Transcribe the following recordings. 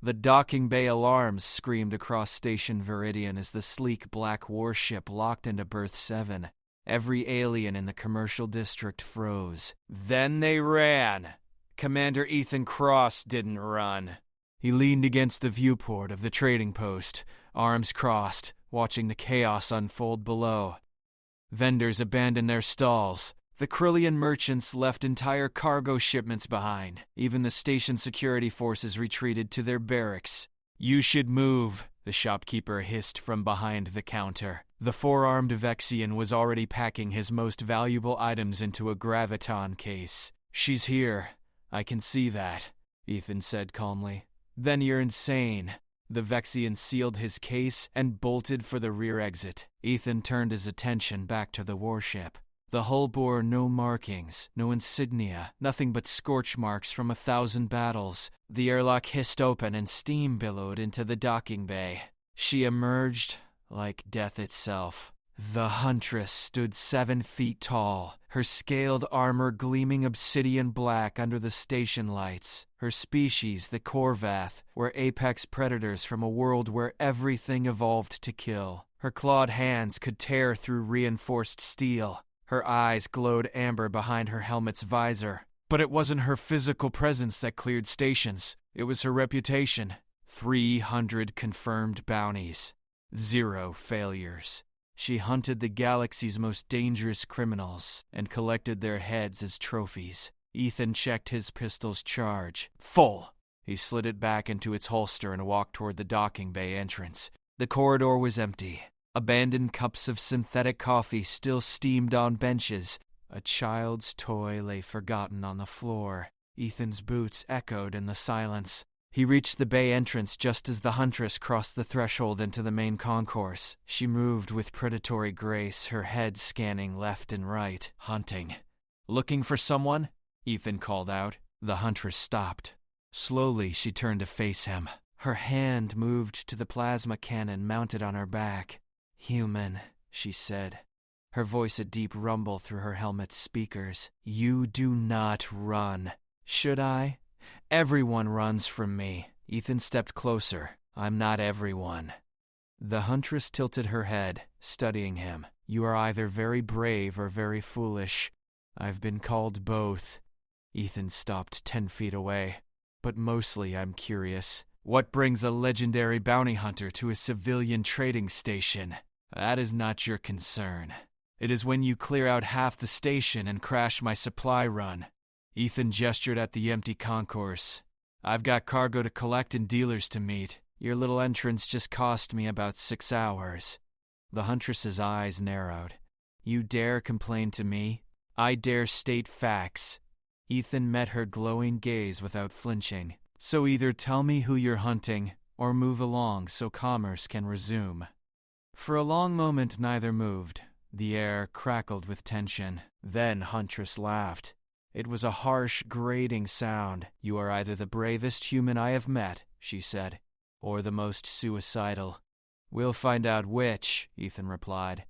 The docking bay alarms screamed across Station Viridian as the sleek black warship locked into Berth 7. Every alien in the commercial district froze. Then they ran. Commander Ethan Cross didn't run. He leaned against the viewport of the trading post, arms crossed, watching the chaos unfold below. Vendors abandoned their stalls. The Krillian merchants left entire cargo shipments behind. Even the station security forces retreated to their barracks. "You should move," the shopkeeper hissed from behind the counter. The four-armed Vexian was already packing his most valuable items into a graviton case. "She's here. I can see that," Ethan said calmly. "Then you're insane." The Vexian sealed his case and bolted for the rear exit. Ethan turned his attention back to the warship. The hull bore no markings, no insignia, nothing but scorch marks from 1,000 battles. The airlock hissed open and steam billowed into the docking bay. She emerged like death itself. The Huntress stood 7 feet tall, her scaled armor gleaming obsidian black under the station lights. Her species, the Korvath, were apex predators from a world where everything evolved to kill. Her clawed hands could tear through reinforced steel. Her eyes glowed amber behind her helmet's visor. But it wasn't her physical presence that cleared stations. It was her reputation. 300 confirmed bounties. 0 failures. She hunted the galaxy's most dangerous criminals and collected their heads as trophies. Ethan checked his pistol's charge. Full. He slid it back into its holster and walked toward the docking bay entrance. The corridor was empty. Abandoned cups of synthetic coffee still steamed on benches. A child's toy lay forgotten on the floor. Ethan's boots echoed in the silence. He reached the bay entrance just as the Huntress crossed the threshold into the main concourse. She moved with predatory grace, her head scanning left and right, hunting. "Looking for someone?" Ethan called out. The Huntress stopped. Slowly, she turned to face him. Her hand moved to the plasma cannon mounted on her back. "Human," she said, her voice a deep rumble through her helmet's speakers. "You do not run." "Should I?" "Everyone runs from me." Ethan stepped closer. "I'm not everyone." The Huntress tilted her head, studying him. "You are either very brave or very foolish. I've been called both." Ethan stopped 10 feet away. "But mostly I'm curious. What brings a legendary bounty hunter to a civilian trading station? That is not your concern. It is when you clear out half the station and crash my supply run." Ethan gestured at the empty concourse. "I've got cargo to collect and dealers to meet. Your little entrance just cost me about 6 hours. The Huntress's eyes narrowed. "You dare complain to me? I dare state facts." Ethan met her glowing gaze without flinching. "So either tell me who you're hunting, or move along so commerce can resume." For a long moment neither moved. The air crackled with tension. Then Huntress laughed. It was a harsh, grating sound. "You are either the bravest human I have met," she said, "or the most suicidal." "We'll find out which," Ethan replied.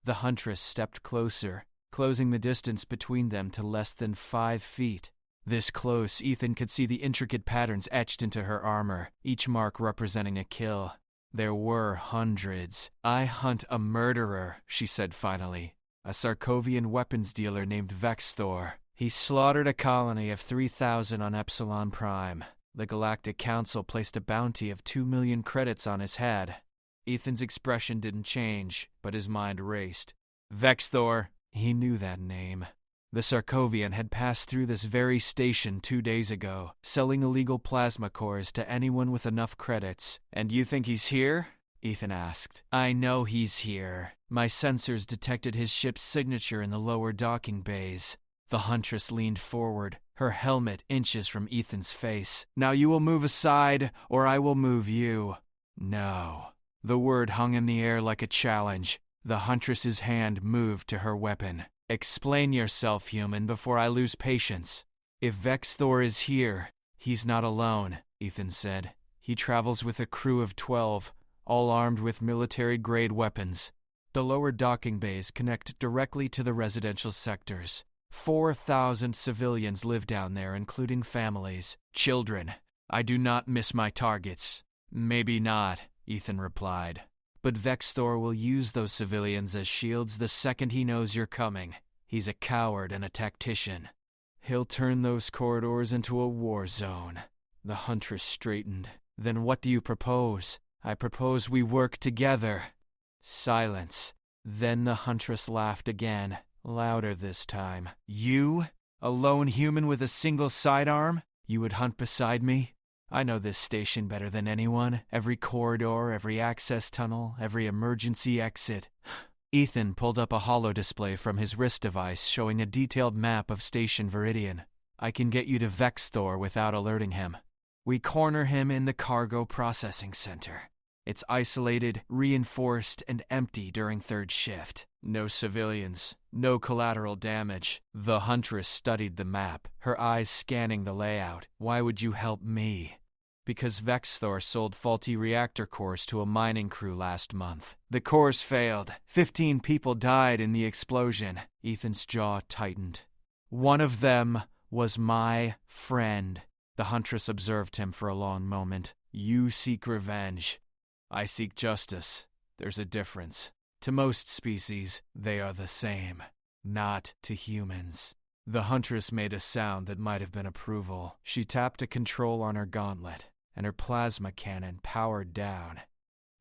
The Huntress stepped closer, closing the distance between them to less than 5 feet. This close, Ethan could see the intricate patterns etched into her armor, each mark representing a kill. There were hundreds. "I hunt a murderer," she said finally. "A Sarkovian weapons dealer named Vexthor. He slaughtered a colony of 3,000 on Epsilon Prime. The Galactic Council placed a bounty of 2 million credits on his head." Ethan's expression didn't change, but his mind raced. Vexthor. He knew that name. The Sarkovian had passed through this very station 2 days ago, selling illegal plasma cores to anyone with enough credits. "And you think he's here?" Ethan asked. "I know he's here. My sensors detected his ship's signature in the lower docking bays." The Huntress leaned forward, her helmet inches from Ethan's face. "Now you will move aside, or I will move you." "No." The word hung in the air like a challenge. The Huntress's hand moved to her weapon. "Explain yourself, human, before I lose patience." "If Vexthor is here, he's not alone," Ethan said. "He travels with a crew of 12, all armed with military-grade weapons. The lower docking bays connect directly to the residential sectors. 4,000 civilians live down there, including families, children. I do not miss my targets. Maybe not, Ethan replied. But Vexthor will use those civilians as shields the second he knows you're coming. He's a coward and a tactician. He'll turn those corridors into a war zone. The Huntress straightened. Then what do you propose? I propose we work together. Silence. Then the Huntress laughed again, louder this time. You? A lone human with a single sidearm? You would hunt beside me? I know this station better than anyone. Every corridor, every access tunnel, every emergency exit. Ethan pulled up a holo display from his wrist device showing a detailed map of Station Viridian. I can get you to Vexthor without alerting him. We corner him in the cargo processing center. It's isolated, reinforced, and empty during third shift. No civilians, no collateral damage. The Huntress studied the map, her eyes scanning the layout. Why would you help me? Because Vexthor sold faulty reactor cores to a mining crew last month. The cores failed. 15 people died in the explosion. Ethan's jaw tightened. One of them was my friend. The Huntress observed him for a long moment. You seek revenge. I seek justice. There's a difference. To most species, they are the same. Not to humans. The Huntress made a sound that might have been approval. She tapped a control on her gauntlet, and her plasma cannon powered down.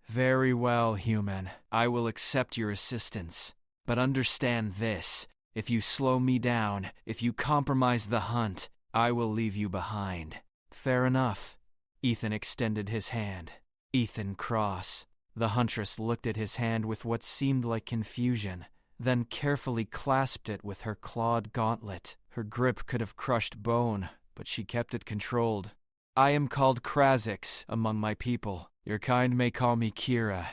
Very well, human. I will accept your assistance. But understand this. If you slow me down, if you compromise the hunt, I will leave you behind. Fair enough. Ethan extended his hand. Ethan Cross. The Huntress looked at his hand with what seemed like confusion, then carefully clasped it with her clawed gauntlet. Her grip could have crushed bone, but she kept it controlled. I am called Krazix among my people. Your kind may call me Kira.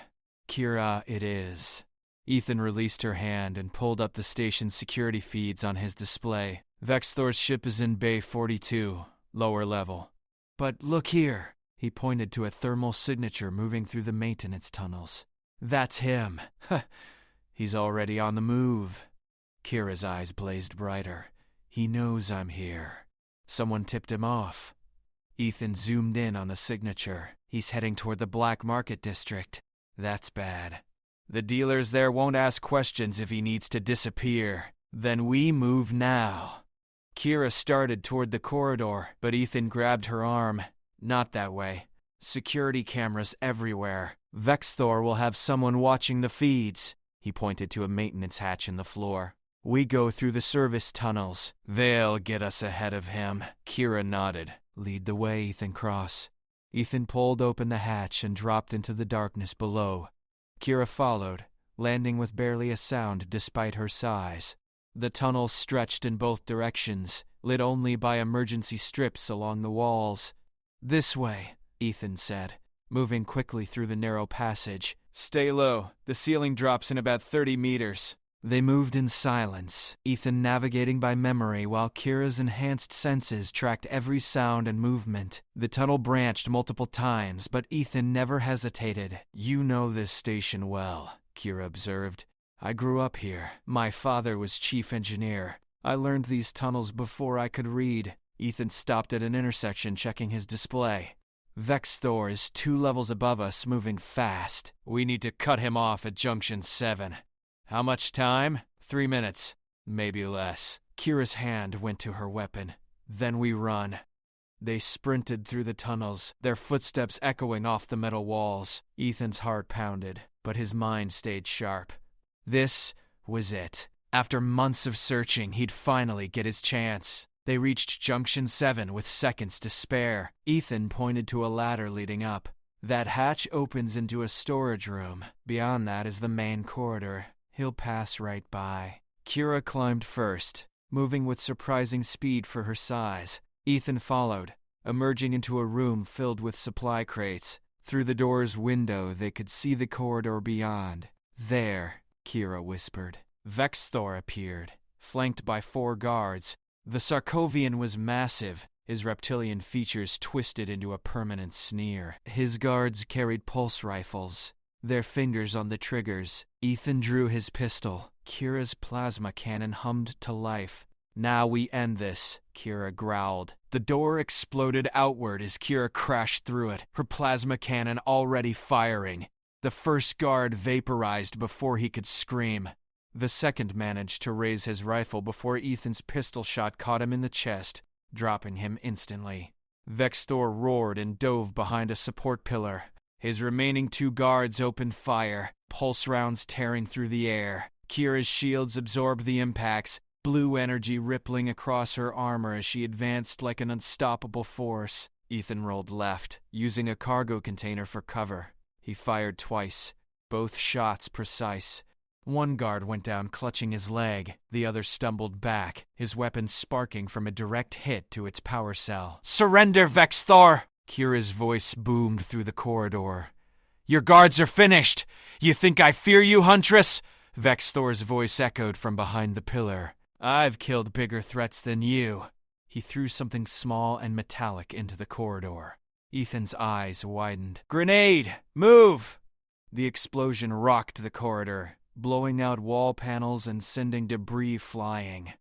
Kira it is. Ethan released her hand and pulled up the station's security feeds on his display. Vexthor's ship is in Bay 42, lower level. But look here. He pointed to a thermal signature moving through the maintenance tunnels. That's him. He's already on the move. Kira's eyes blazed brighter. He knows I'm here. Someone tipped him off. Ethan zoomed in on the signature. He's heading toward the black market district. That's bad. The dealers there won't ask questions if he needs to disappear. Then we move now. Kira started toward the corridor, but Ethan grabbed her arm. Not that way. Security cameras everywhere. Vexthor will have someone watching the feeds. He pointed to a maintenance hatch in the floor. We go through the service tunnels. They'll get us ahead of him. Kira nodded. Lead the way, Ethan Cross. Ethan pulled open the hatch and dropped into the darkness below. Kira followed, landing with barely a sound despite her size. The tunnels stretched in both directions, lit only by emergency strips along the walls. This way, Ethan said, moving quickly through the narrow passage. Stay low. The ceiling drops in about 30 meters. They moved in silence, Ethan navigating by memory while Kira's enhanced senses tracked every sound and movement. The tunnel branched multiple times, but Ethan never hesitated. You know this station well, Kira observed. I grew up here. My father was chief engineer. I learned these tunnels before I could read. Ethan stopped at an intersection, checking his display. Vexthor is 2 levels above us, moving fast. We need to cut him off at Junction 7. How much time? 3 minutes. Maybe less. Kira's hand went to her weapon. Then we run. They sprinted through the tunnels, their footsteps echoing off the metal walls. Ethan's heart pounded, but his mind stayed sharp. This was it. After months of searching, he'd finally get his chance. They reached Junction 7 with seconds to spare. Ethan pointed to a ladder leading up. That hatch opens into a storage room. Beyond that is the main corridor. He'll pass right by. Kira climbed first, moving with surprising speed for her size. Ethan followed, emerging into a room filled with supply crates. Through the door's window, they could see the corridor beyond. There, Kira whispered. Vexthor appeared, flanked by 4 guards. The Sarkovian was massive, his reptilian features twisted into a permanent sneer. His guards carried pulse rifles, their fingers on the triggers. Ethan drew his pistol. Kira's plasma cannon hummed to life. Now we end this, Kira growled. The door exploded outward as Kira crashed through it, her plasma cannon already firing. The first guard vaporized before he could scream. The second managed to raise his rifle before Ethan's pistol shot caught him in the chest, dropping him instantly. Vextor roared and dove behind a support pillar. His remaining 2 guards opened fire, pulse rounds tearing through the air. Kira's shields absorbed the impacts, blue energy rippling across her armor as she advanced like an unstoppable force. Ethan rolled left, using a cargo container for cover. He fired twice, both shots precise. One guard went down clutching his leg. The other stumbled back, his weapon sparking from a direct hit to its power cell. "Surrender, Vexthor!" Kira's voice boomed through the corridor. "Your guards are finished! You think I fear you, Huntress?" Vexthor's voice echoed from behind the pillar. "I've killed bigger threats than you." He threw something small and metallic into the corridor. Ethan's eyes widened. "Grenade! Move!" The explosion rocked the corridor, blowing out wall panels and sending debris flying.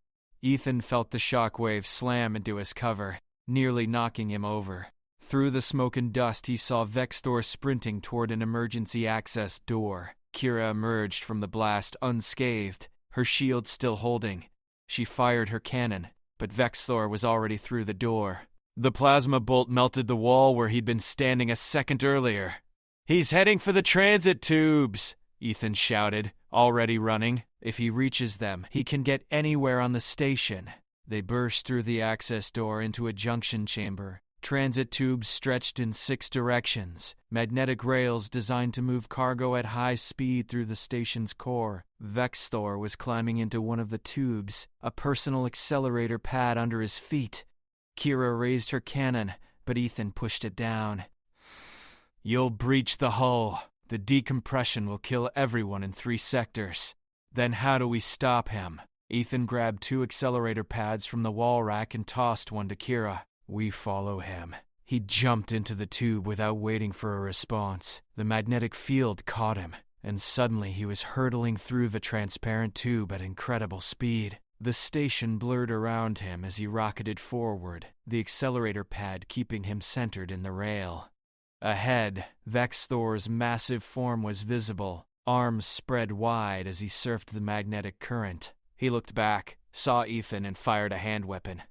Ethan felt the shockwave slam into his cover, nearly knocking him over. Through the smoke and dust, he saw Vextor sprinting toward an emergency access door. Kira emerged from the blast unscathed, her shield still holding. She fired her cannon, but Vextor was already through the door. The plasma bolt melted the wall where he'd been standing a second earlier. "He's heading for the transit tubes," Ethan shouted, already running. If he reaches them, he can get anywhere on the station. They burst through the access door into a junction chamber. Transit tubes stretched in 6 directions, magnetic rails designed to move cargo at high speed through the station's core. Vextor was climbing into one of the tubes, a personal accelerator pad under his feet. Kira raised her cannon, but Ethan pushed it down. "You'll breach the hull. The decompression will kill everyone in 3 sectors. Then how do we stop him?" Ethan grabbed 2 accelerator pads from the wall rack and tossed one to Kira. "We follow him." He jumped into the tube without waiting for a response. The magnetic field caught him, and suddenly he was hurtling through the transparent tube at incredible speed. The station blurred around him as he rocketed forward, the accelerator pad keeping him centered in the rail. Ahead, Vexthor's massive form was visible, arms spread wide as he surfed the magnetic current. He looked back, saw Ethan, and fired a hand weapon.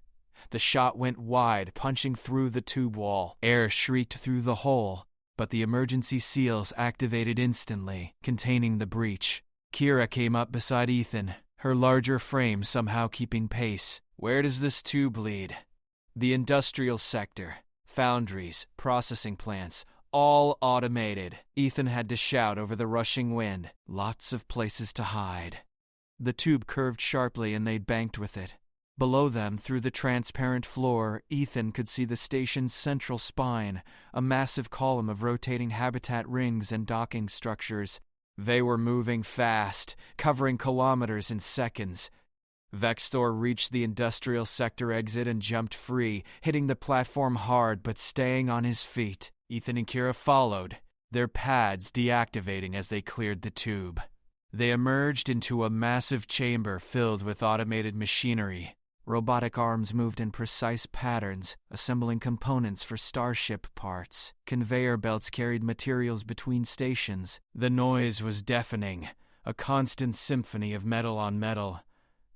The shot went wide, punching through the tube wall. Air shrieked through the hole, but the emergency seals activated instantly, containing the breach. Kira came up beside Ethan, her larger frame somehow keeping pace. "Where does this tube lead?" "The industrial sector. Foundries, processing plants, all automated." Ethan had to shout over the rushing wind. Lots of places to hide. The tube curved sharply and they banked with it. Below them, through the transparent floor, Ethan could see the station's central spine, a massive column of rotating habitat rings and docking structures. They were moving fast, covering kilometers in seconds. Vextor reached the industrial sector exit and jumped free, hitting the platform hard but staying on his feet. Ethan and Kira followed, their pads deactivating as they cleared the tube. They emerged into a massive chamber filled with automated machinery. Robotic arms moved in precise patterns, assembling components for starship parts. Conveyor belts carried materials between stations. The noise was deafening, a constant symphony of metal on metal.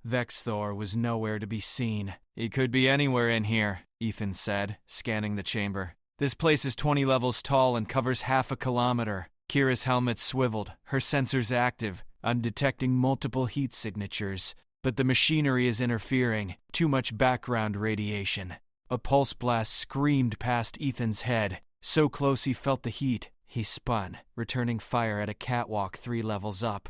Vextor was nowhere to be seen. "He could be anywhere in here," Ethan said, scanning the chamber. "This place is 20 levels tall and covers half a kilometer." Kira's helmet swiveled, her sensors active. "I'm detecting multiple heat signatures, but the machinery is interfering. Too much background radiation." A pulse blast screamed past Ethan's head. So close he felt the heat. He spun, returning fire at a catwalk 3 levels up.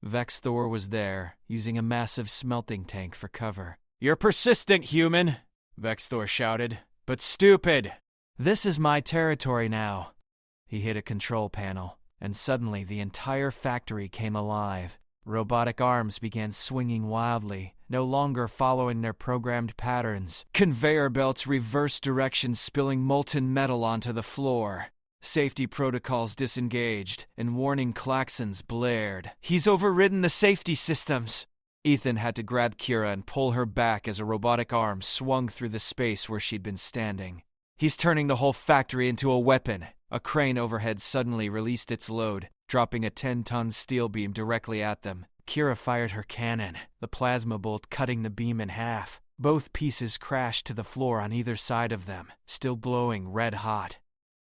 Vextor was there, using a massive smelting tank for cover. "You're persistent, human," Vextor shouted, "but stupid." "This is my territory now." He hit a control panel, and suddenly the entire factory came alive. Robotic arms began swinging wildly, no longer following their programmed patterns. Conveyor belts reversed direction, spilling molten metal onto the floor. Safety protocols disengaged, and warning klaxons blared. "He's overridden the safety systems." Ethan had to grab Kira and pull her back as a robotic arm swung through the space where she'd been standing. He's turning the whole factory into a weapon. A crane overhead suddenly released its load, dropping a 10-ton steel beam directly at them. Kira fired her cannon, the plasma bolt cutting the beam in half. Both pieces crashed to the floor on either side of them, still glowing red hot.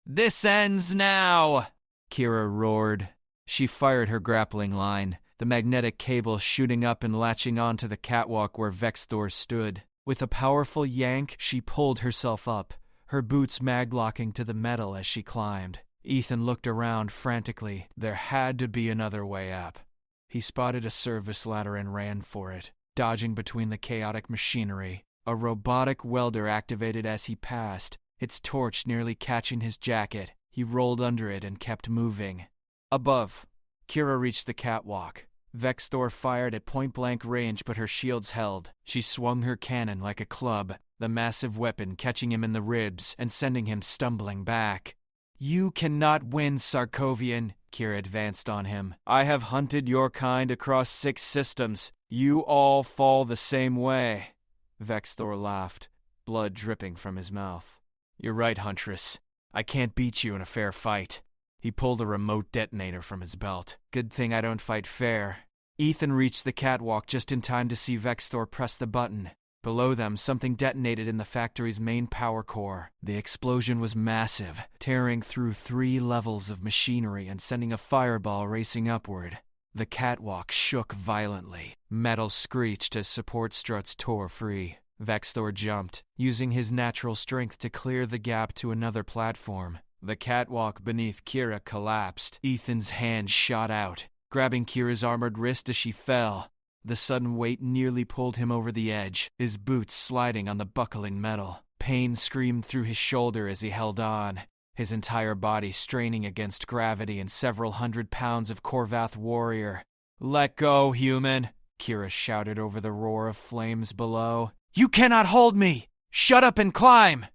"This ends now!" Kira roared. She fired her grappling line, the magnetic cable shooting up and latching onto the catwalk where Vexthor stood. With a powerful yank, she pulled herself up, her boots mag-locking to the metal as she climbed. Ethan looked around frantically. There had to be another way up. He spotted a service ladder and ran for it, dodging between the chaotic machinery. A robotic welder activated as he passed, its torch nearly catching his jacket. He rolled under it and kept moving. Above, Kira reached the catwalk. Vexthor fired at point-blank range, but her shields held. She swung her cannon like a club, the massive weapon catching him in the ribs and sending him stumbling back. "You cannot win, Sarkovian," Kira advanced on him. "I have hunted your kind across 6 systems. You all fall the same way." Vexthor laughed, blood dripping from his mouth. "You're right, Huntress. I can't beat you in a fair fight." He pulled a remote detonator from his belt. "Good thing I don't fight fair." Ethan reached the catwalk just in time to see Vexthor press the button. Below them, something detonated in the factory's main power core. The explosion was massive, tearing through 3 levels of machinery and sending a fireball racing upward. The catwalk shook violently. Metal screeched as support struts tore free. Vexthor jumped, using his natural strength to clear the gap to another platform. The catwalk beneath Kira collapsed. Ethan's hand shot out, grabbing Kira's armored wrist as she fell. The sudden weight nearly pulled him over the edge, his boots sliding on the buckling metal. Pain screamed through his shoulder as he held on, his entire body straining against gravity and several 100 pounds of Korvath warrior. "Let go, human," Kira shouted over the roar of flames below. "You cannot hold me! Shut up and climb!"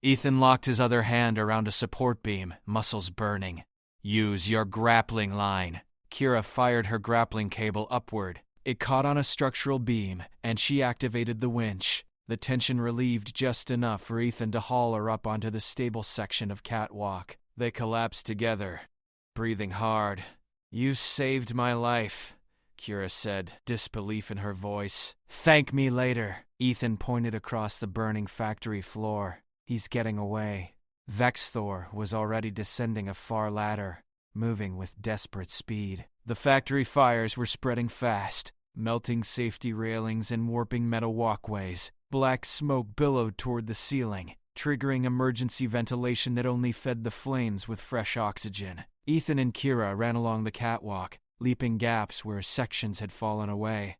Ethan locked his other hand around a support beam, muscles burning. "Use your grappling line." Kira fired her grappling cable upward. It caught on a structural beam, and she activated the winch. The tension relieved just enough for Ethan to haul her up onto the stable section of catwalk. They collapsed together, breathing hard. "You saved my life," Kira said, disbelief in her voice. "Thank me later." Ethan pointed across the burning factory floor. "He's getting away." Vexthor was already descending a far ladder, moving with desperate speed. The factory fires were spreading fast, melting safety railings and warping metal walkways. Black smoke billowed toward the ceiling, triggering emergency ventilation that only fed the flames with fresh oxygen. Ethan and Kira ran along the catwalk, leaping gaps where sections had fallen away.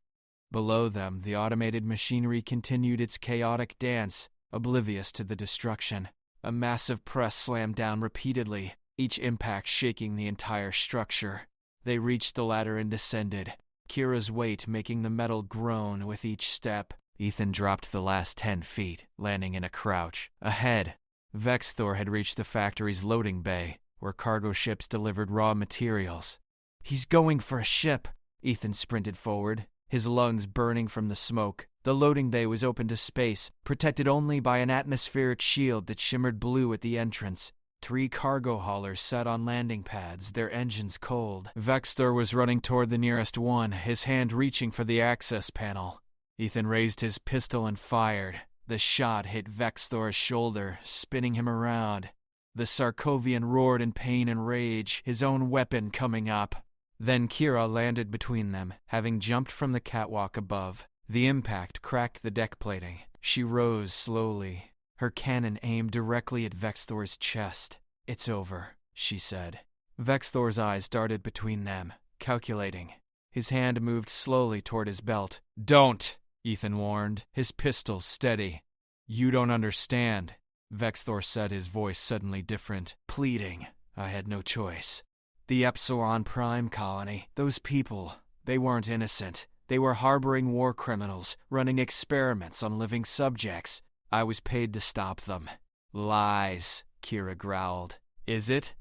Below them, the automated machinery continued its chaotic dance, oblivious to the destruction. A massive press slammed down repeatedly, each impact shaking the entire structure. They reached the ladder and descended, Kira's weight making the metal groan with each step. Ethan dropped the last 10 feet, landing in a crouch. Ahead, Vexthor had reached the factory's loading bay, where cargo ships delivered raw materials. "He's going for a ship." Ethan sprinted forward, his lungs burning from the smoke. The loading bay was open to space, protected only by an atmospheric shield that shimmered blue at the entrance. 3 cargo haulers sat on landing pads, their engines cold. Vexthor was running toward the nearest one, his hand reaching for the access panel. Ethan raised his pistol and fired. The shot hit Vexthor's shoulder, spinning him around. The Sarkovian roared in pain and rage, his own weapon coming up. Then Kira landed between them, having jumped from the catwalk above. The impact cracked the deck plating. She rose slowly, her cannon aimed directly at Vexthor's chest. "It's over," she said. Vexthor's eyes darted between them, calculating. His hand moved slowly toward his belt. "Don't!" Ethan warned, his pistol steady. "You don't understand," Vexthor said, his voice suddenly different, pleading. "I had no choice. The Epsilon Prime colony, those people, they weren't innocent. They were harboring war criminals, running experiments on living subjects. I was paid to stop them." "Lies," Kira growled. "Is it?"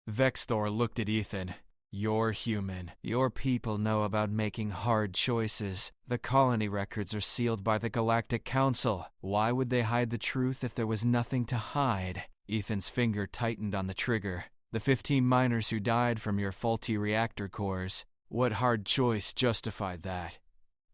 Vexthor looked at Ethan. You're human. Your people know about making hard choices. The colony records are sealed by the Galactic Council. Why would they hide the truth if there was nothing to hide? Ethan's finger tightened on the trigger. The 15 miners who died from your faulty reactor cores. What hard choice justified that?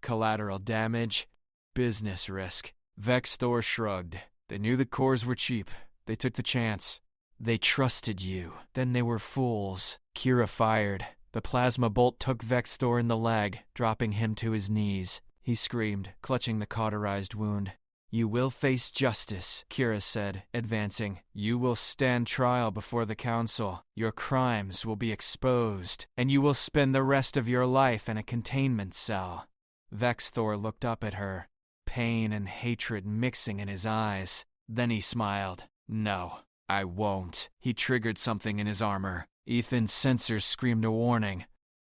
Collateral damage? Business risk. Vexthor shrugged. They knew the cores were cheap. They took the chance. They trusted you. Then they were fools. Kira fired. The plasma bolt took Vexthor in the leg, dropping him to his knees. He screamed, clutching the cauterized wound. You will face justice, Kira said, advancing. You will stand trial before the council. Your crimes will be exposed, and you will spend the rest of your life in a containment cell. Vexthor looked up at her, pain and hatred mixing in his eyes. Then he smiled. No, I won't. He triggered something in his armor. Ethan's sensors screamed a warning.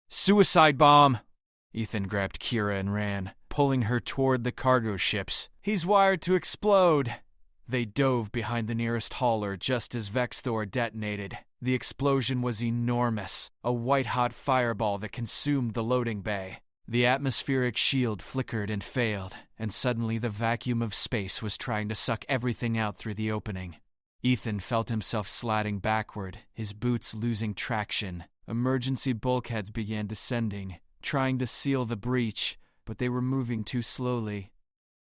Suicide bomb! Ethan grabbed Kira and ran, pulling her toward the cargo ships. He's wired to explode! They dove behind the nearest hauler just as Vexthor detonated. The explosion was enormous, a white-hot fireball that consumed the loading bay. The atmospheric shield flickered and failed, and suddenly the vacuum of space was trying to suck everything out through the opening. Ethan felt himself sliding backward, his boots losing traction. Emergency bulkheads began descending, trying to seal the breach, but they were moving too slowly.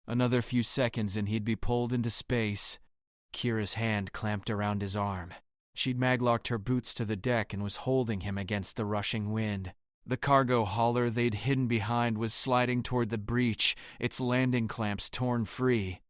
Another few seconds and he'd be pulled into space. Kira's hand clamped around his arm. She'd maglocked her boots to the deck and was holding him against the rushing wind. The cargo hauler they'd hidden behind was sliding toward the breach, its landing clamps torn free.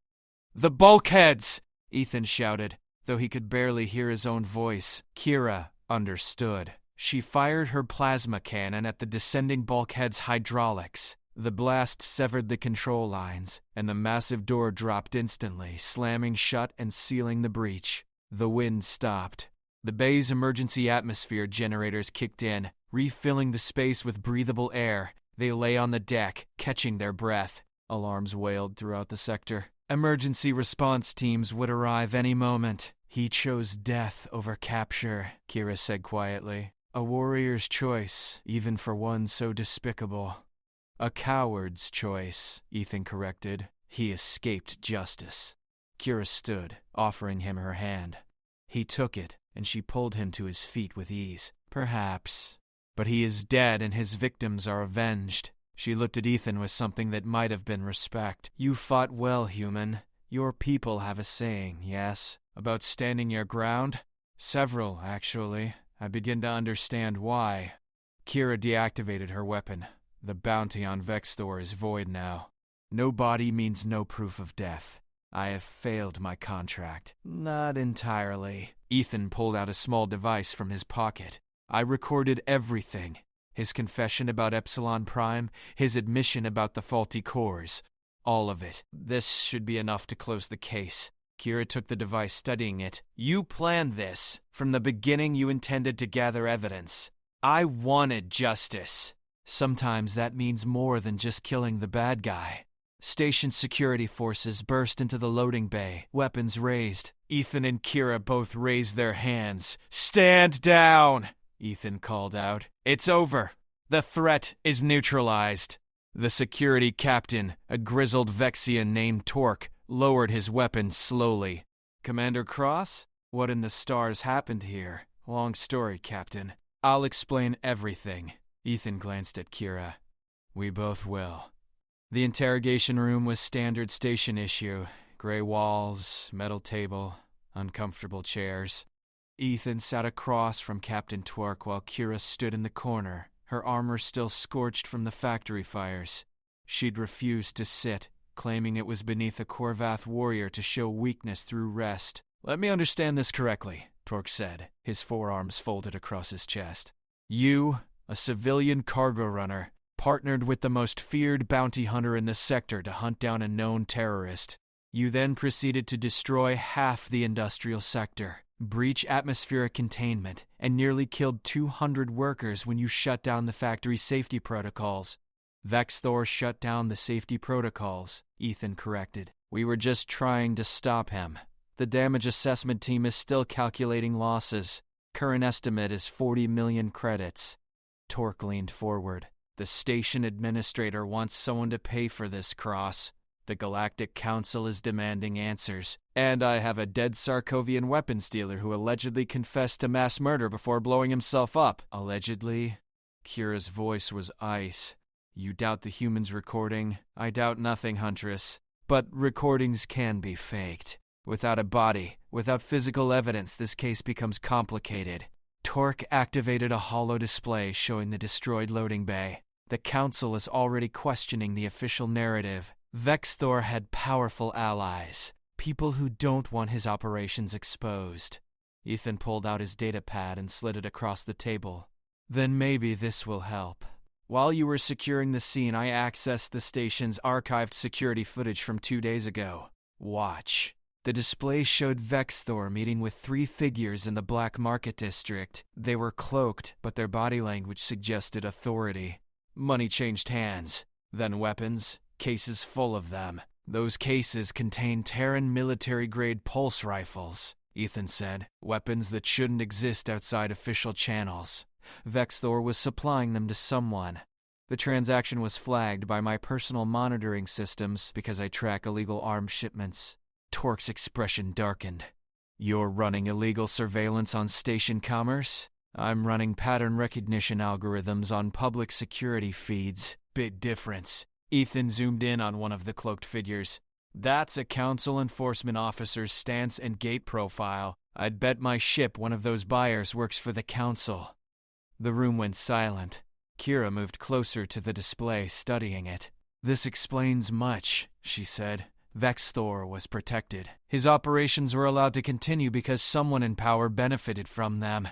The bulkheads! Ethan shouted, though he could barely hear his own voice. Kira understood. She fired her plasma cannon at the descending bulkhead's hydraulics. The blast severed the control lines, and the massive door dropped instantly, slamming shut and sealing the breach. The wind stopped. The bay's emergency atmosphere generators kicked in, refilling the space with breathable air. They lay on the deck, catching their breath. Alarms wailed throughout the sector. Emergency response teams would arrive any moment. He chose death over capture, Kira said quietly. A warrior's choice, even for one so despicable. A coward's choice, Ethan corrected. He escaped justice. Kira stood, offering him her hand. He took it, and she pulled him to his feet with ease. Perhaps. But he is dead and his victims are avenged. She looked at Ethan with something that might have been respect. You fought well, human. Your people have a saying, yes? About standing your ground? Several, actually. I begin to understand why. Kira deactivated her weapon. The bounty on Vexthor is void now. No body means no proof of death. I have failed my contract. Not entirely. Ethan pulled out a small device from his pocket. I recorded everything. His confession about Epsilon Prime, his admission about the faulty cores. All of it. This should be enough to close the case. Kira took the device, studying it. You planned this. From the beginning you intended to gather evidence. I wanted justice. Sometimes that means more than just killing the bad guy. Station security forces burst into the loading bay, weapons raised. Ethan and Kira both raised their hands. Stand down! Ethan called out. It's over. The threat is neutralized. The security captain, a grizzled Vexian named Torque, lowered his weapon slowly. Commander Cross? What in the stars happened here? Long story, Captain. I'll explain everything. Ethan glanced at Kira. We both will. The interrogation room was standard station issue. Gray walls, metal table, uncomfortable chairs. Ethan sat across from Captain Torque while Kira stood in the corner, her armor still scorched from the factory fires. She'd refused to sit, claiming it was beneath a Korvath warrior to show weakness through rest. Let me understand this correctly, Torque said, his forearms folded across his chest. You, a civilian cargo runner, partnered with the most feared bounty hunter in the sector to hunt down a known terrorist. You then proceeded to destroy half the industrial sector, breach atmospheric containment, and nearly killed 200 workers when you shut down the factory's safety protocols. Vexthor shut down the safety protocols, Ethan corrected. We were just trying to stop him. The damage assessment team is still calculating losses. Current estimate is 40 million credits. Torque leaned forward. The station administrator wants someone to pay for this cross. The Galactic Council is demanding answers. And I have a dead Sarkovian weapons dealer who allegedly confessed to mass murder before blowing himself up. Allegedly? Kira's voice was ice. You doubt the humans recording? I doubt nothing, Huntress. But recordings can be faked. Without a body, without physical evidence, this case becomes complicated. Torque activated a holo display showing the destroyed loading bay. The Council is already questioning the official narrative. Vexthor had powerful allies, people who don't want his operations exposed. Ethan pulled out his datapad and slid it across the table. Then maybe this will help. While you were securing the scene, I accessed the station's archived security footage from 2 days ago. Watch. The display showed Vexthor meeting with 3 figures in the Black Market District. They were cloaked, but their body language suggested authority. Money changed hands, then weapons. Cases full of them. Those cases contain Terran military-grade pulse rifles, Ethan said. Weapons that shouldn't exist outside official channels. Vexthor was supplying them to someone. The transaction was flagged by my personal monitoring systems because I track illegal arms shipments. Torque's expression darkened. You're running illegal surveillance on station commerce? I'm running pattern recognition algorithms on public security feeds. Big difference. Ethan zoomed in on one of the cloaked figures. That's a Council enforcement officer's stance and gait profile. I'd bet my ship one of those buyers works for the Council. The room went silent. Kira moved closer to the display, studying it. This explains much, she said. Vexthor was protected. His operations were allowed to continue because someone in power benefited from them.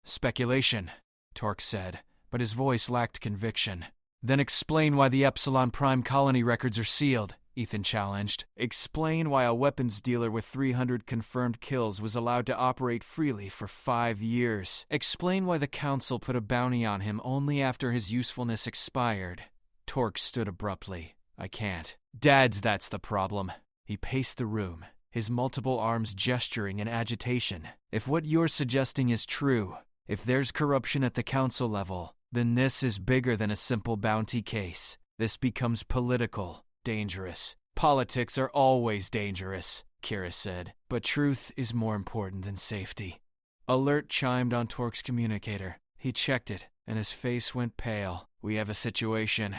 Speculation, Torque said, but his voice lacked conviction. Then explain why the Epsilon Prime colony records are sealed, Ethan challenged. Explain why a weapons dealer with 300 confirmed kills was allowed to operate freely for 5 years. Explain why the Council put a bounty on him only after his usefulness expired. Torque stood abruptly. I can't. Dad's that's the problem. He paced the room, his multiple arms gesturing in agitation. If what you're suggesting is true, if there's corruption at the Council level, then this is bigger than a simple bounty case. This becomes political, dangerous. Politics are always dangerous, Kira said, but truth is more important than safety. Alert chimed on Torque's communicator. He checked it, and his face went pale. We have a situation.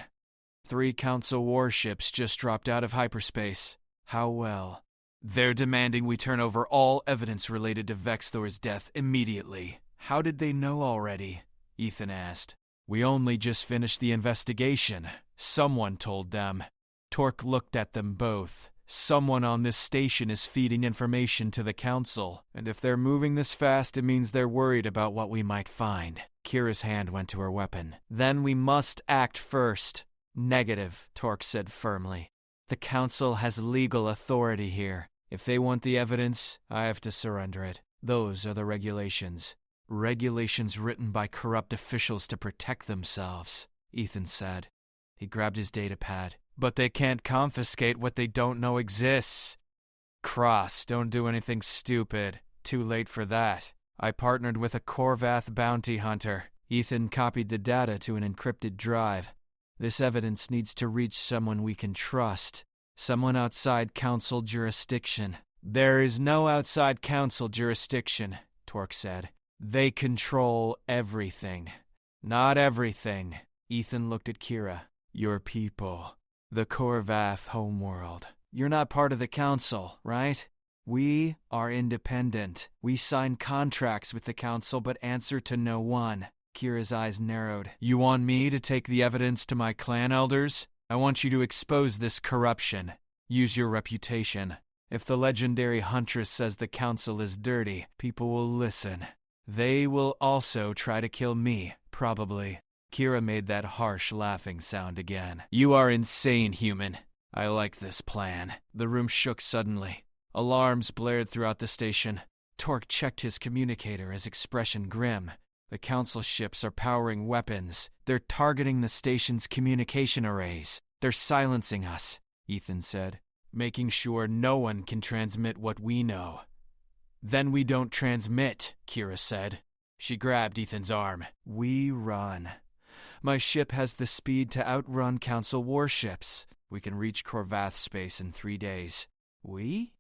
3 Council warships just dropped out of hyperspace. How well? They're demanding we turn over all evidence related to Vexthor's death immediately. How did they know already? Ethan asked. We only just finished the investigation. Someone told them. Torque looked at them both. Someone on this station is feeding information to the Council, and if they're moving this fast, it means they're worried about what we might find. Kira's hand went to her weapon. Then we must act first. Negative, Torque said firmly. The Council has legal authority here. If they want the evidence, I have to surrender it. Those are the regulations. Regulations written by corrupt officials to protect themselves, Ethan said. He grabbed his datapad. But they can't confiscate what they don't know exists. Cross, don't do anything stupid. Too late for that. I partnered with a Korvath bounty hunter. Ethan copied the data to an encrypted drive. This evidence needs to reach someone we can trust. Someone outside Council jurisdiction. There is no outside Council jurisdiction, Torque said. They control everything. Not everything. Ethan looked at Kira. Your people. The Korvath homeworld. You're not part of the Council, right? We are independent. We sign contracts with the Council but answer to no one. Kira's eyes narrowed. You want me to take the evidence to my clan elders? I want you to expose this corruption. Use your reputation. If the legendary Huntress says the Council is dirty, people will listen. They will also try to kill me, probably. Kira made that harsh laughing sound again. You are insane, human. I like this plan. The room shook suddenly. Alarms blared throughout the station. Torque checked his communicator, his expression grim. The Council ships are powering weapons. They're targeting the station's communication arrays. They're silencing us, Ethan said, making sure no one can transmit what we know. Then we don't transmit, Kira said. She grabbed Ethan's arm. We run. My ship has the speed to outrun Council warships. We can reach Corvath space in 3 days. We?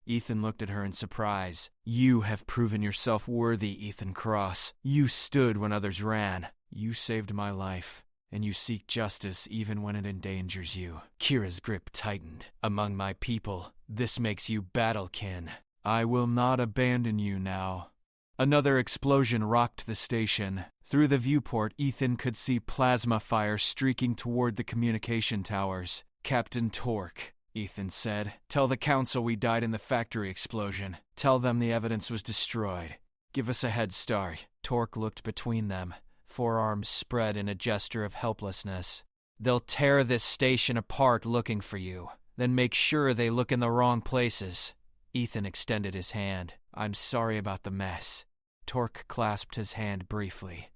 Ethan looked at her in surprise. You have proven yourself worthy, Ethan Cross. You stood when others ran. You saved my life, and you seek justice even when it endangers you. Kira's grip tightened. Among my people, this makes you battle-kin. I will not abandon you now. Another explosion rocked the station. Through the viewport, Ethan could see plasma fire streaking toward the communication towers. Captain Torque, Ethan said, tell the Council we died in the factory explosion. Tell them the evidence was destroyed. Give us a head start. Torque looked between them, forearms spread in a gesture of helplessness. They'll tear this station apart looking for you. Then make sure they look in the wrong places. Ethan extended his hand. I'm sorry about the mess. Torque clasped his hand briefly.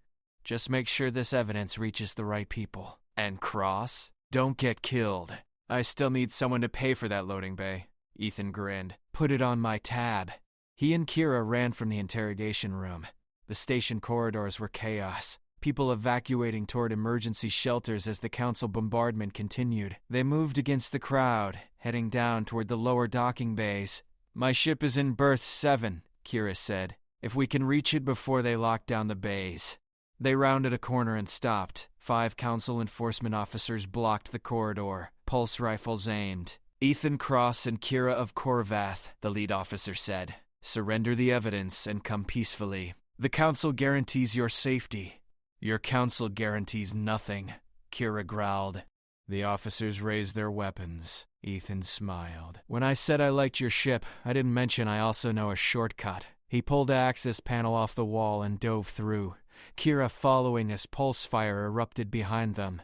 Just make sure this evidence reaches the right people. And Cross? Don't get killed. I still need someone to pay for that loading bay. Ethan grinned. Put it on my tab. He and Kira ran from the interrogation room. The station corridors were chaos. People evacuating toward emergency shelters as the Council bombardment continued. They moved against the crowd, heading down toward the lower docking bays. My ship is in berth 7, Kira said. If we can reach it before they lock down the bays. They rounded a corner and stopped. 5 Council enforcement officers blocked the corridor, pulse rifles aimed. Ethan Cross and Kira of Corvath, the lead officer said. Surrender the evidence and come peacefully. The Council guarantees your safety. Your Council guarantees nothing, Kira growled. The officers raised their weapons. Ethan smiled. When I said I liked your ship, I didn't mention I also know a shortcut. He pulled the access panel off the wall and dove through. Kira following as pulse fire erupted behind them.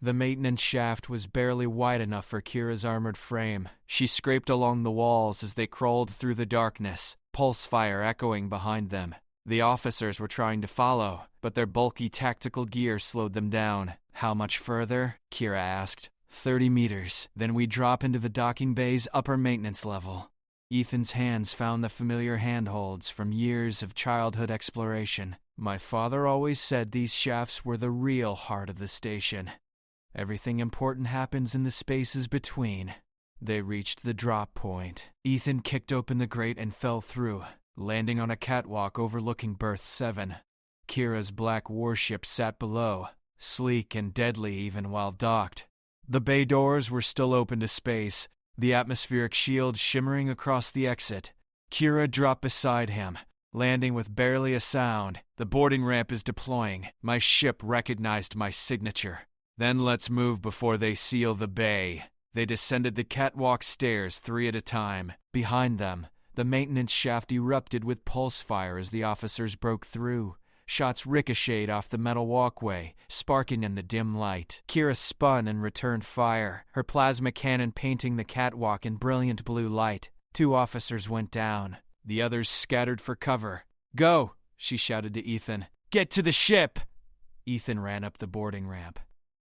The maintenance shaft was barely wide enough for Kira's armored frame. She scraped along the walls as they crawled through the darkness, pulse fire echoing behind them. The officers were trying to follow, but their bulky tactical gear slowed them down. How much further? Kira asked. 30 meters. Then we drop into the docking bay's upper maintenance level. Ethan's hands found the familiar handholds from years of childhood exploration. My father always said these shafts were the real heart of the station. Everything important happens in the spaces between. They reached the drop point. Ethan kicked open the grate and fell through, landing on a catwalk overlooking berth 7. Kira's black warship sat below, sleek and deadly even while docked. The bay doors were still open to space, the atmospheric shield shimmering across the exit. Kira dropped beside him, landing with barely a sound. The boarding ramp is deploying. My ship recognized my signature. Then let's move before they seal the bay. They descended the catwalk stairs 3 at a time. Behind them, the maintenance shaft erupted with pulse fire as the officers broke through. Shots ricocheted off the metal walkway, sparking in the dim light. Kira spun and returned fire, her plasma cannon painting the catwalk in brilliant blue light. 2 officers went down. The others scattered for cover. Go, she shouted to Ethan. Get to the ship! Ethan ran up the boarding ramp.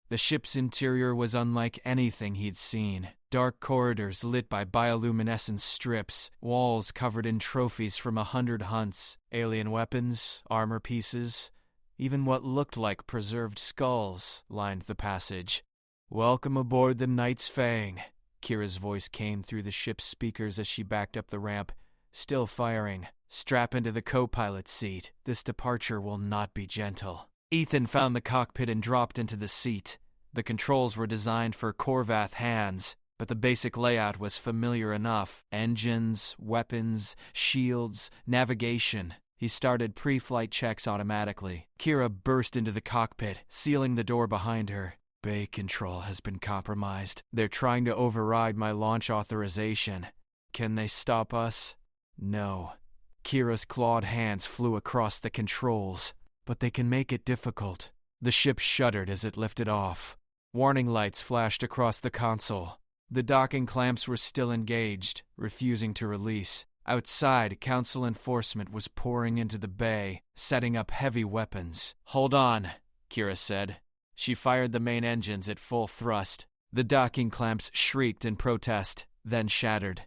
The ship's interior was unlike anything he'd seen. Dark corridors lit by bioluminescent strips, walls covered in trophies from 100 hunts, alien weapons, armor pieces, even what looked like preserved skulls lined the passage. Welcome aboard the Knight's Fang. Kira's voice came through the ship's speakers as she backed up the ramp, still firing. Strap into the co-pilot's seat. This departure will not be gentle. Ethan found the cockpit and dropped into the seat. The controls were designed for Corvath hands, but the basic layout was familiar enough. Engines, weapons, shields, navigation. He started pre-flight checks automatically. Kira burst into the cockpit, sealing the door behind her. Bay control has been compromised. They're trying to override my launch authorization. Can they stop us? No. Kira's clawed hands flew across the controls. But they can make it difficult. The ship shuddered as it lifted off. Warning lights flashed across the console. The docking clamps were still engaged, refusing to release. Outside, Council enforcement was pouring into the bay, setting up heavy weapons. Hold on, Kira said. She fired the main engines at full thrust. The docking clamps shrieked in protest, then shattered.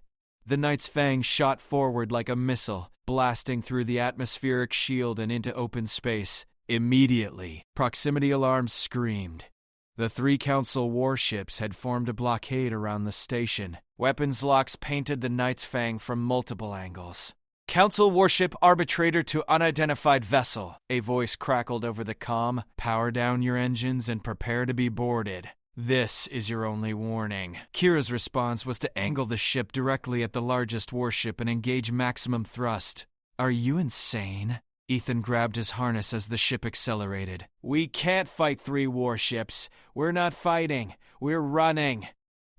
The Knight's Fang shot forward like a missile, blasting through the atmospheric shield and into open space. Immediately, proximity alarms screamed. The 3 Council warships had formed a blockade around the station. Weapons locks painted the Night's Fang from multiple angles. "Council warship arbitrator to unidentified vessel," a voice crackled over the comm. "Power down your engines and prepare to be boarded. This is your only warning." Kira's response was to angle the ship directly at the largest warship and engage maximum thrust. "Are you insane?" Ethan grabbed his harness as the ship accelerated. "We can't fight 3 warships. We're not fighting. We're running."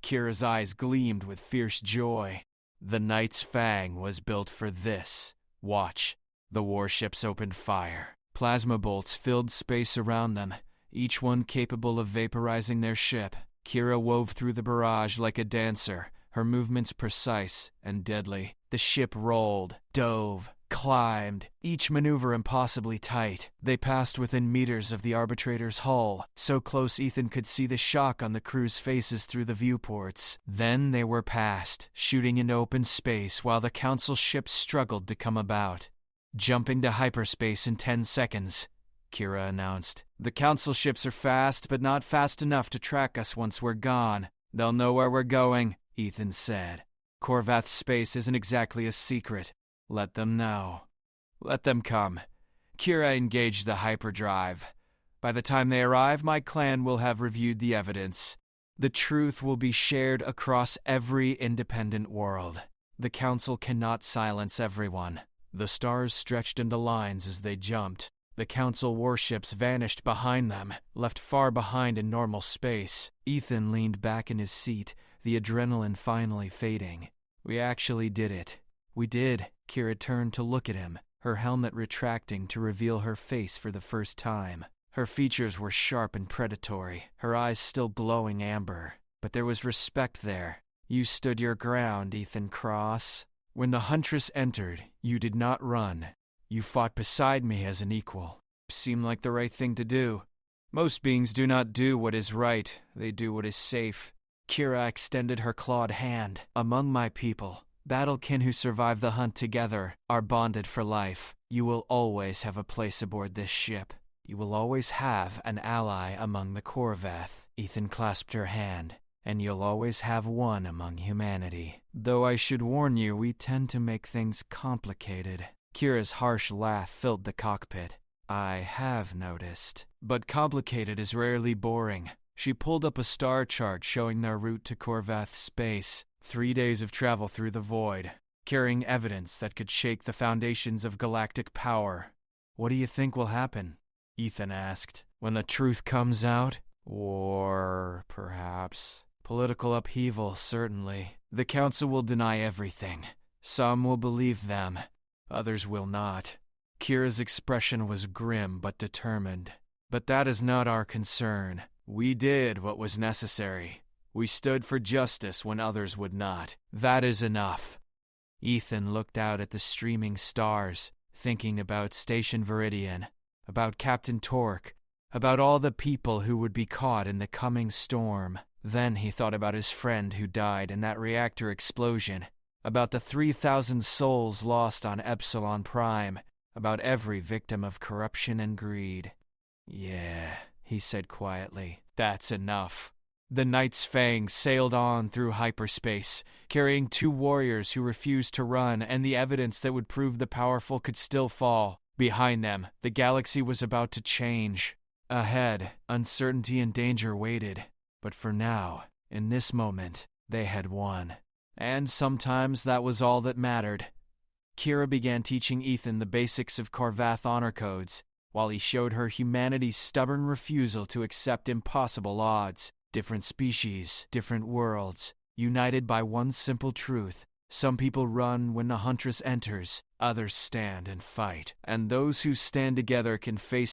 Kira's eyes gleamed with fierce joy. The Night's Fang was built for this. Watch. The warships opened fire. Plasma bolts filled space around them, each one capable of vaporizing their ship. Kira wove through the barrage like a dancer, her movements precise and deadly. The ship rolled, dove, climbed, each maneuver impossibly tight. They passed within meters of the arbitrator's hull, so close Ethan could see the shock on the crew's faces through the viewports. Then they were past, shooting into open space while the Council ships struggled to come about. "Jumping to hyperspace in 10 seconds, Kira announced. "The Council ships are fast, but not fast enough to track us once we're gone. They'll know where we're going," Ethan said. "Korvath's space isn't exactly a secret. Let them know. Let them come." Kira engaged the hyperdrive. "By the time they arrive, my clan will have reviewed the evidence. The truth will be shared across every independent world. The Council cannot silence everyone." The stars stretched into lines as they jumped. The Council warships vanished behind them, left far behind in normal space. Ethan leaned back in his seat, the adrenaline finally fading. "We actually did it." "We did." Kira turned to look at him, her helmet retracting to reveal her face for the first time. Her features were sharp and predatory, her eyes still glowing amber. But there was respect there. "You stood your ground, Ethan Cross. When the Huntress entered, you did not run. You fought beside me as an equal. Seemed like the right thing to do. Most beings do not do what is right, they do what is safe." Kira extended her clawed hand. "Among my people, battlekin who survive the hunt together are bonded for life. You will always have a place aboard this ship. You will always have an ally among the Korvath." Ethan clasped her hand. "And you'll always have one among humanity. Though I should warn you, we tend to make things complicated." Kira's harsh laugh filled the cockpit. "I have noticed. But complicated is rarely boring." She pulled up a star chart showing their route to Korvath's space. 3 days of travel through the void, carrying evidence that could shake the foundations of galactic power. "What do you think will happen?" Ethan asked. "When the truth comes out? War, perhaps. Political upheaval, certainly. The Council will deny everything. Some will believe them. Others will not." Kira's expression was grim but determined. "But that is not our concern. We did what was necessary. We stood for justice when others would not. That is enough." Ethan looked out at the streaming stars, thinking about Station Viridian, about Captain Torque, about all the people who would be caught in the coming storm. Then he thought about his friend who died in that reactor explosion, about the 3,000 souls lost on Epsilon Prime, about every victim of corruption and greed. "Yeah," he said quietly, "that's enough." The Night's Fang sailed on through hyperspace, carrying 2 warriors who refused to run and the evidence that would prove the powerful could still fall. Behind them, the galaxy was about to change. Ahead, uncertainty and danger waited. But for now, in this moment, they had won. And sometimes that was all that mattered. Kira began teaching Ethan the basics of Korvath honor codes, while he showed her humanity's stubborn refusal to accept impossible odds. Different species, different worlds, united by one simple truth. Some people run when the Huntress enters, others stand and fight. And those who stand together can face